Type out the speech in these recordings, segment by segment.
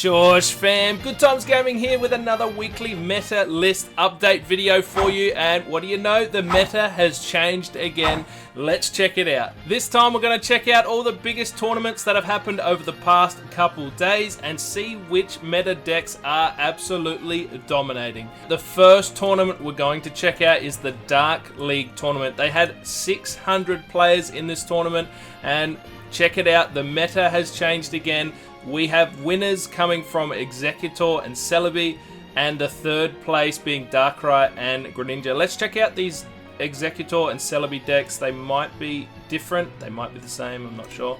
Shush fam, Good Times Gaming here with another weekly meta list update video for you, and what do you know, the meta has changed again. Let's check it out. This time we're going to check out all the biggest tournaments that have happened over the past couple days and see which meta decks are absolutely dominating. The first tournament we're going to check out is the Dark League tournament. They had 600 players in this tournament, and check it out, the meta has changed again. We have winners coming from Exeggutor and Celebi, and the third place being Darkrai and Greninja. Let's check out these Exeggutor and Celebi decks. They might be different, they might be the same, I'm not sure.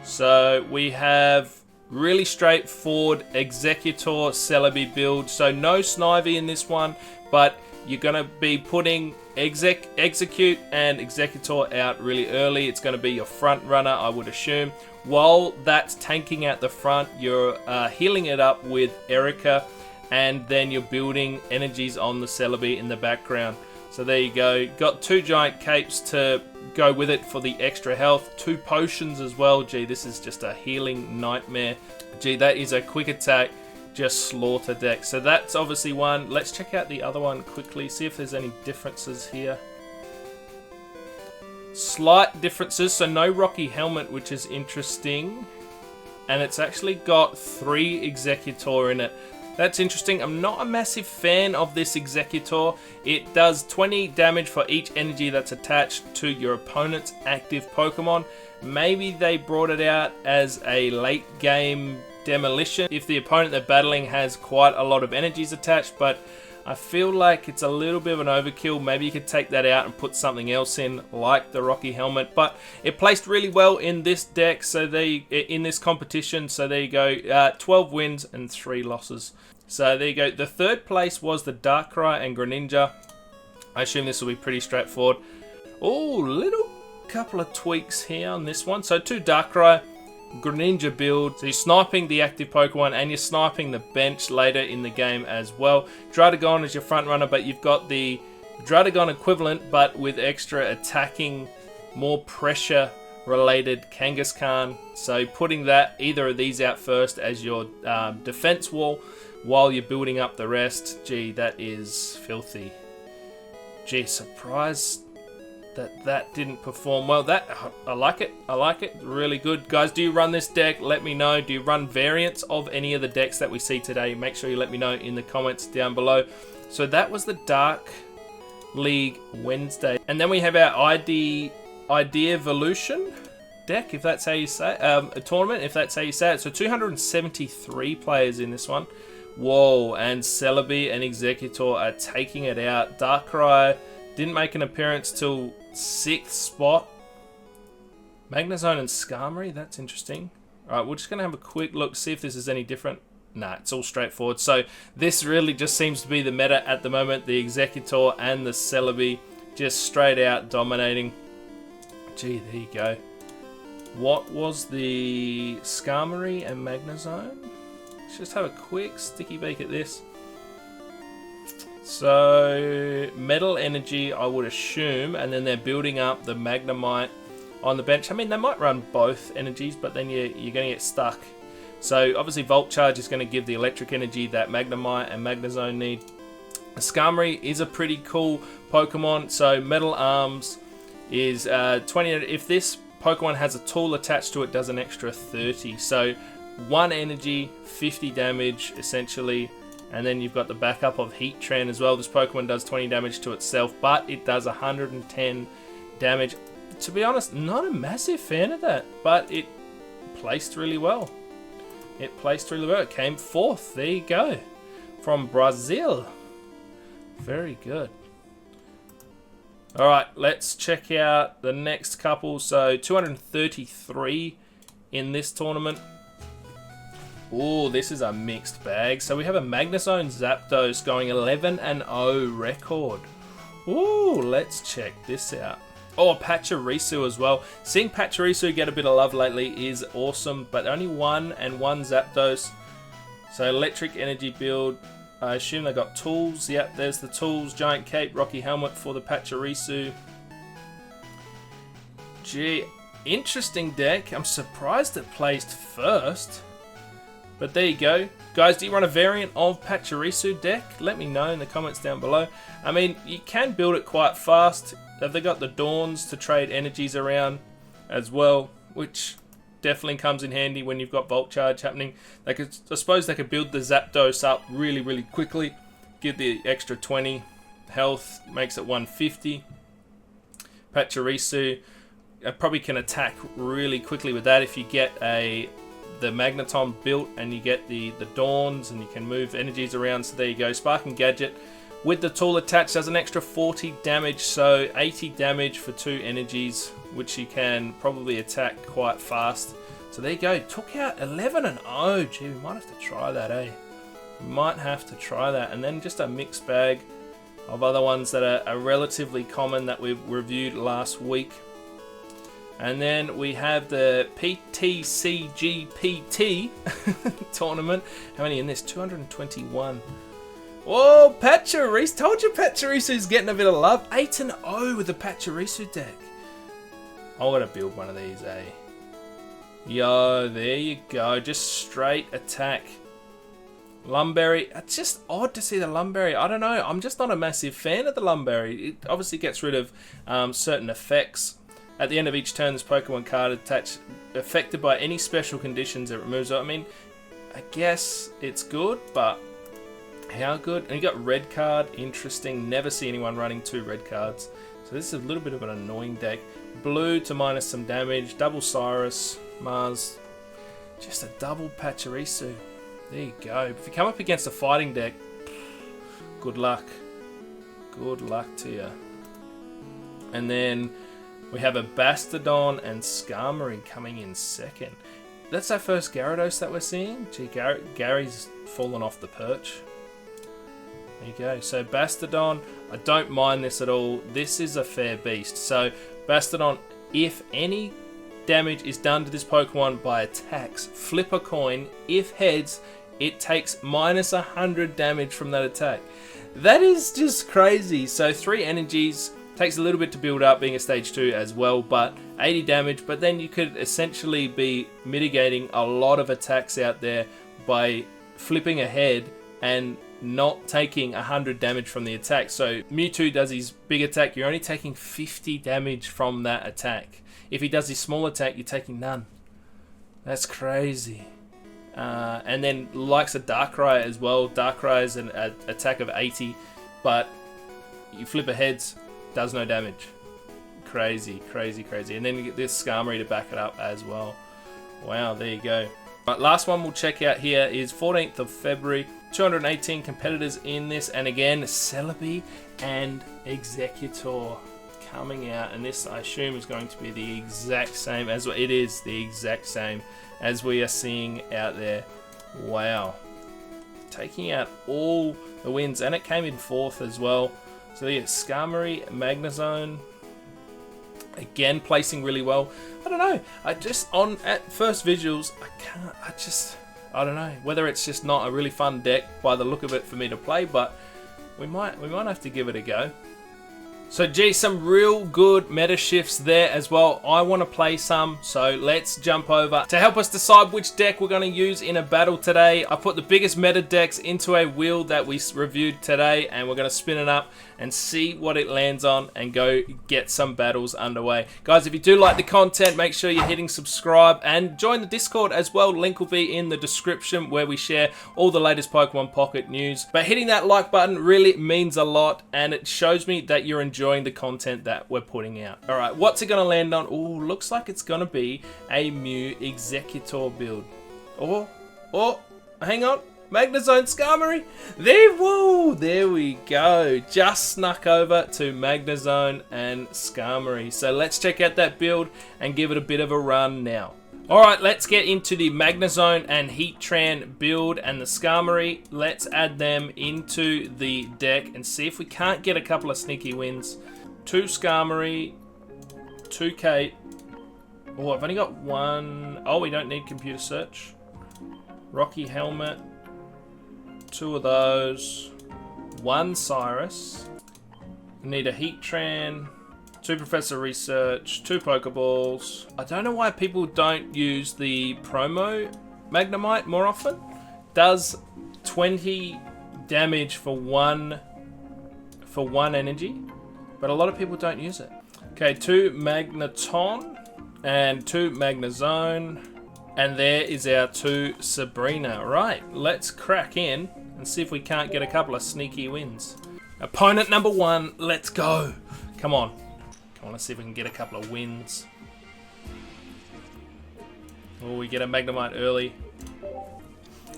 So we have really straightforward Exeggutor Celebi build. So no Snivy in this one, but you're going to be putting Execute and Exeggutor out really early. It's going to be your front runner, I would assume. While that's tanking at the front, you're healing it up with Erica, and then you're building energies on the Celebi in the background. So there you go. Got 2 giant capes to go with it for the extra health. 2 potions as well. Gee, this is just a healing nightmare. Gee, that is a quick attack, just slaughter deck. So that's obviously one. Let's check out the other one quickly, see if there's any differences here. Slight differences, so no Rocky Helmet, which is interesting. And it's actually got 3 Exeggutor in it. That's interesting. I'm not a massive fan of this Exeggutor. It does 20 damage for each energy that's attached to your opponent's active Pokemon. Maybe they brought it out as a late game demolition if the opponent they're battling has quite a lot of energies attached, but I feel like it's a little bit of an overkill. Maybe you could take that out and put something else in, like the Rocky Helmet. But it placed really well in this deck, so in this competition. So there you go, 12 wins and 3 losses. So there you go. The third place was the Darkrai and Greninja. I assume this will be pretty straightforward. Oh, little couple of tweaks here on this one. So 2 Darkrai, Greninja build, so you're sniping the active Pokemon and you're sniping the bench later in the game as well. Druddigon is your front runner, but you've got the Druddigon equivalent but with extra attacking, more pressure related Kangaskhan. So putting that, either of these out first as your defense wall while you're building up the rest. Gee, that is filthy. Gee, surprised that didn't perform well. I like it, really good. Guys, do you run this deck? Let me know. Do you run variants of any of the decks that we see today? Make sure you let me know in the comments down below. So that was the Dark League Wednesday, and then we have our Idea Evolution deck, if that's how you say a tournament, if that's how you say it. So 273 players in this one. Whoa, and Celebi and Exeggutor are taking it out. Darkrai didn't make an appearance till 6th spot. Magnezone and Skarmory, that's interesting. Alright, we're just going to have a quick look, see if this is any different. Nah, it's all straightforward. So this really just seems to be the meta at the moment. The Exeggutor and the Celebi just straight out dominating. Gee, there you go. What was the Skarmory and Magnezone? Let's just have a quick sticky beak at this. So Metal Energy, I would assume, and then they're building up the Magnemite on the bench. I mean, they might run both energies, but then you're going to get stuck. So obviously Volt Charge is going to give the electric energy that Magnemite and Magnezone need. Skarmory is a pretty cool Pokemon. So Metal Arms is 20. If this Pokemon has a tool attached to it, does an extra 30. So 1 energy, 50 damage essentially. And then you've got the backup of Heatran as well. This Pokemon does 20 damage to itself, but it does 110 damage. To be honest, not a massive fan of that, but it placed really well. It came 4th. There you go. From Brazil. Very good. Alright, let's check out the next couple. So 233 in this tournament. Oh, this is a mixed bag. So we have a Magnezone Zapdos going 11-0 record. Ooh, let's check this out. Oh, Pachirisu as well. Seeing Pachirisu get a bit of love lately is awesome, but only 1 Zapdos. So electric energy build. I assume they got tools. Yep, there's the tools. Giant Cape, Rocky Helmet for the Pachirisu. Gee, interesting deck. I'm surprised it placed first. But there you go. Guys, do you run a variant of Pachirisu deck? Let me know in the comments down below. I mean, you can build it quite fast. Have they got the Dawns to trade energies around as well, which definitely comes in handy when you've got Volt Charge happening. I suppose they could build the Zapdos up really, really quickly. Give the extra 20 health, makes it 150. Pachirisu probably can attack really quickly with that if you get the Magnezone built and you get the Dawns and you can move energies around. So there you go. Sparking Gadget with the tool attached does an extra 40 damage, so 80 damage for 2 energies, which you can probably attack quite fast. So there you go. Took out 11-0. Gee, we might have to try that, eh? We might have to try that. And then just a mixed bag of other ones that are relatively common that we've reviewed last week. And then we have the TCG tournament. How many in this? 221. Whoa, Pachirisu. Told you Pachirisu's getting a bit of love. 8-0 with the Pachirisu deck. I want to build one of these, eh? Yo, there you go. Just straight attack. Lumberry. It's just odd to see the Lumberry. I don't know. I'm just not a massive fan of the Lumberry. It obviously gets rid of certain effects. At the end of each turn, this Pokemon card attached affected by any special conditions it removes. I mean, I guess it's good, but how good? And you got red card. Interesting. Never see anyone running 2 red cards. So this is a little bit of an annoying deck. Blue to minus some damage. Double Cyrus. Mars. Just a double Pachirisu. There you go. If you come up against a fighting deck, good luck. Good luck to you. And then we have a Bastidon and Skarmory coming in second. That's our first Gyarados that we're seeing. Gee, Gary's fallen off the perch. There you go. So Bastidon, I don't mind this at all. This is a fair beast. So Bastidon, if any damage is done to this Pokemon by attacks, flip a coin. If heads, it takes minus 100 damage from that attack. That is just crazy. So 3 energies, takes a little bit to build up, being a stage 2 as well, but 80 damage. But then you could essentially be mitigating a lot of attacks out there by flipping a head and not taking 100 damage from the attack. So Mewtwo does his big attack, you're only taking 50 damage from that attack. If he does his small attack, you're taking none. That's crazy. And then likes of Darkrai as well. Darkrai is an attack of 80, but you flip a heads, does no damage. Crazy, crazy, crazy. And then you get this Skarmory to back it up as well. Wow, there you go. Right, last one we'll check out here is 14th of February. 218 competitors in this, and again, Celebi and Exeggutor coming out, and this I assume is going to be the exact same as it is the exact same as we are seeing out there. Wow, taking out all the wins, and it came in 4th as well. So yeah, Skarmory, Magnezone, again placing really well. I don't know. I just at first visuals, I don't know whether it's just not a really fun deck by the look of it for me to play, but we might have to give it a go. So gee, some real good meta shifts there as well. I want to play some, so let's jump over. To help us decide which deck we're going to use in a battle today, I put the biggest meta decks into a wheel that we reviewed today, and we're going to spin it up and see what it lands on and go get some battles underway. Guys, if you do like the content, make sure you're hitting subscribe and join the Discord as well. Link will be in the description where we share all the latest Pokemon Pocket news. But hitting that like button really means a lot, and it shows me that you're enjoying the content that we're putting out. Alright, what's it going to land on? Oh, looks like it's going to be a Mew Exeggutor build. Oh, hang on. Magnezone Skarmory. There we go. Just snuck over to Magnezone and Skarmory. So let's check out that build and give it a bit of a run now. Alright, let's get into the Magnezone and Heatran build and the Skarmory. Let's add them into the deck and see if we can't get a couple of sneaky wins. 2 Skarmory, 2 Kate. Oh, I've only got 1. Oh, we don't need computer search. Rocky Helmet. 2 of those. 1 Cyrus. Need a Heatran. 2 Professor Research, 2 Pokeballs. I don't know why people don't use the promo Magnemite more often. does 20 damage for one energy, but a lot of people don't use it. Okay, 2 Magnezone and 2 Magnezone, and there is our 2 Sabrina. Right, let's crack in and see if we can't get a couple of sneaky wins. Opponent number 1, let's go. Come on, let's see if we can get a couple of wins. Oh, we get a Magnemite early.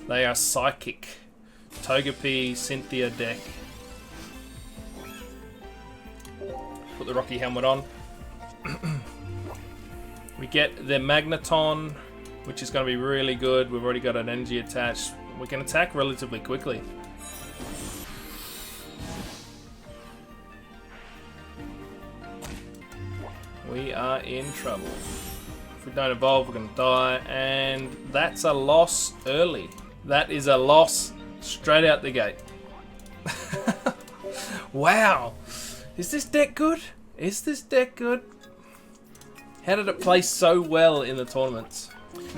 They are Psychic. Togepi, Cynthia deck. Put the Rocky helmet on. We get the Magneton, which is going to be really good. We've already got an energy attached. We can attack relatively quickly. We are in trouble. If we don't evolve, we're going to die. And that's a loss early. That is a loss straight out the gate. Wow. Is this deck good? Is this deck good? How did it play so well in the tournaments?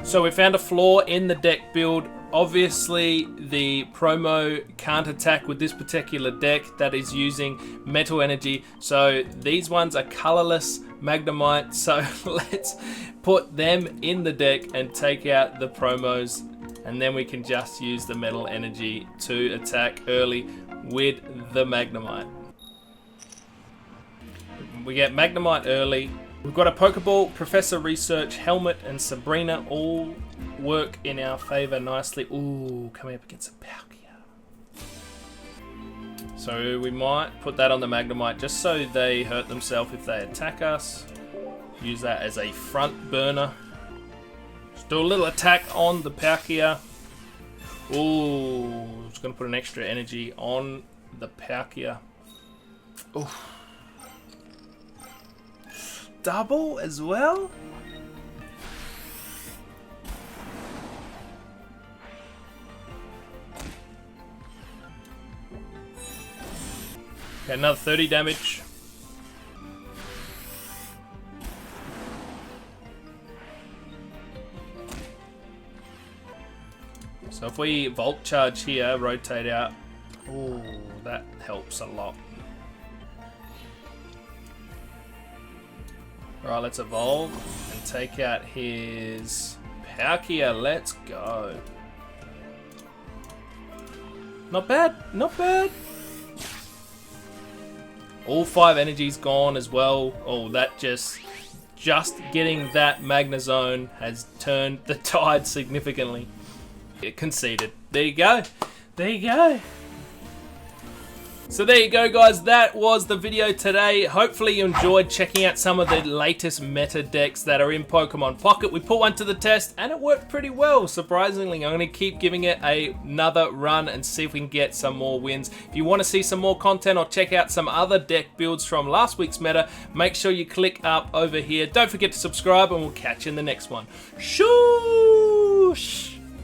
So we found a flaw in the deck build. Obviously, the promo can't attack with this particular deck that is using metal energy. So these ones are colorless Magnemite. So let's put them in the deck and take out the promos. And then we can just use the metal energy to attack early with the Magnemite. We get Magnemite early. We've got a Pokeball, Professor Research, Helmet, and Sabrina all work in our favor nicely. Ooh, coming up against a Palkia. So we might put that on the Magnemite just so they hurt themselves if they attack us. Use that as a front burner. Just do a little attack on the Palkia. Ooh, just gonna put an extra energy on the Palkia. Ooh. Double as well? Okay, another 30 damage. So if we Volt Charge here, rotate out, ooh, that helps a lot. Alright, let's evolve and take out his Palkia. Let's go. Not bad, not bad. All 5 energies gone as well. Oh, that just getting that Magnezone has turned the tide significantly. It conceded. There you go. There you go. So there you go, guys. That was the video today. Hopefully you enjoyed checking out some of the latest meta decks that are in Pokemon Pocket. We put one to the test and it worked pretty well, surprisingly. I'm going to keep giving it another run and see if we can get some more wins. If you want to see some more content or check out some other deck builds from last week's meta, make sure you click up over here. Don't forget to subscribe and we'll catch you in the next one. Shoosh!